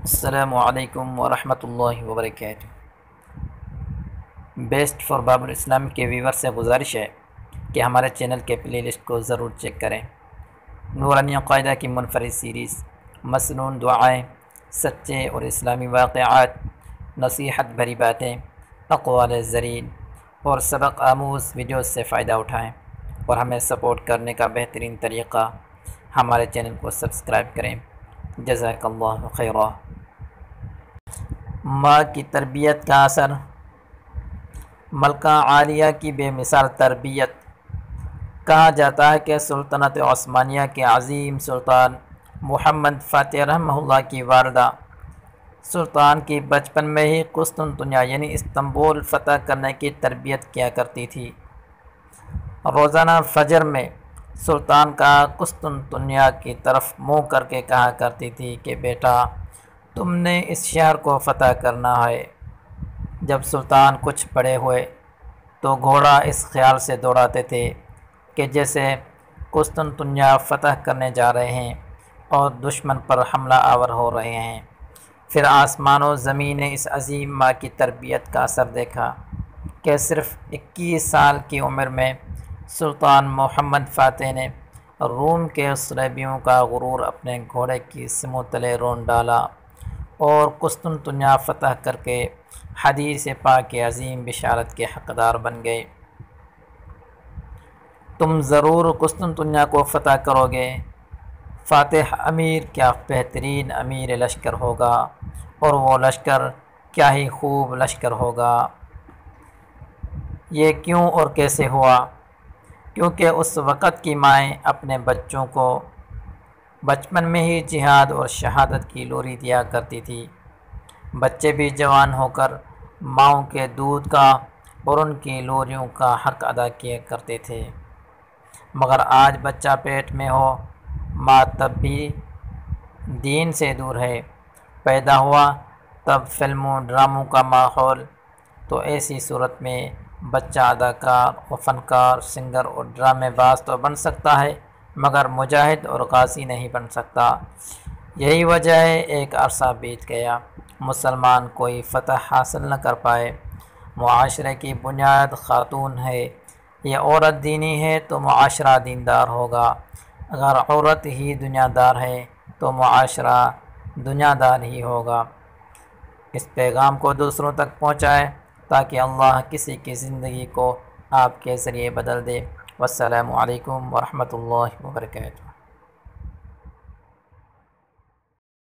السلام علیکم ورحمۃ اللہ وبرکاتہ۔ بیسٹ فار باب الاسلام کے ویور سے گزارش ہے کہ ہمارے چینل کے پلے لسٹ کو ضرور چیک کریں۔ نورانی قاعدہ کی منفرد سیریز، مسنون دعائیں، سچے اور اسلامی واقعات، نصیحت بھری باتیں، اقوال زرین اور سبق آموز ویڈیوز سے فائدہ اٹھائیں، اور ہمیں سپورٹ کرنے کا بہترین طریقہ ہمارے چینل کو سبسکرائب کریں۔ جزاک اللہ خیرہ۔ ماں کی تربیت کا اثر۔ ملکہ عالیہ کی بے مثال تربیت۔ کہا جاتا ہے کہ سلطنت عثمانیہ کے عظیم سلطان محمد فاتح رحمہ اللہ کی والدہ سلطان کی بچپن میں ہی قسطنطنیہ یعنی استنبول فتح کرنے کی تربیت کیا کرتی تھی۔ روزانہ فجر میں سلطان کا قسطنطنیہ کی طرف منہ کر کے کہا کرتی تھی کہ بیٹا، تم نے اس شہر کو فتح کرنا ہے۔ جب سلطان کچھ بڑے ہوئے تو گھوڑا اس خیال سے دوڑاتے تھے کہ جیسے قسطنطنیہ فتح کرنے جا رہے ہیں اور دشمن پر حملہ آور ہو رہے ہیں۔ پھر آسمان و زمین نے اس عظیم ماں کی تربیت کا اثر دیکھا کہ صرف 21 سال کی عمر میں سلطان محمد فاتح نے روم کے صلیبیوں کا غرور اپنے گھوڑے کی سموں تلے رون ڈالا اور قسطنطنیہ فتح کر کے حدیث پاک کے عظیم بشارت کے حقدار بن گئے۔ تم ضرور قسطنطنیہ کو فتح کرو گے۔ فاتح امیر کیا بہترین امیر لشکر ہوگا، اور وہ لشکر کیا ہی خوب لشکر ہوگا۔ یہ کیوں اور کیسے ہوا؟ کیونکہ اس وقت کی مائیں اپنے بچوں کو بچپن میں ہی جہاد اور شہادت کی لوری دیا کرتی تھی۔ بچے بھی جوان ہو کر ماؤں کے دودھ کا اور ان کی لوریوں کا حق ادا کیا کرتے تھے، مگر آج بچہ پیٹ میں ہو، ماں تب بھی دین سے دور ہے، پیدا ہوا تب فلموں ڈراموں کا ماحول، تو ایسی صورت میں بچہ اداکار و فنکار، سنگر اور ڈرامے باز تو بن سکتا ہے، مگر مجاہد اور غازی نہیں بن سکتا۔ یہی وجہ ہے ایک عرصہ بیت گیا، مسلمان کوئی فتح حاصل نہ کر پائے۔ معاشرے کی بنیاد خاتون ہے۔ یہ عورت دینی ہے تو معاشرہ دیندار ہوگا، اگر عورت ہی دنیا دار ہے تو معاشرہ دنیا دار ہی ہوگا۔ اس پیغام کو دوسروں تک پہنچائے تاکہ اللہ کسی کی زندگی کو آپ کے ذریعے بدل دے۔ والسلام علیکم ورحمۃ اللہ وبرکاتہ۔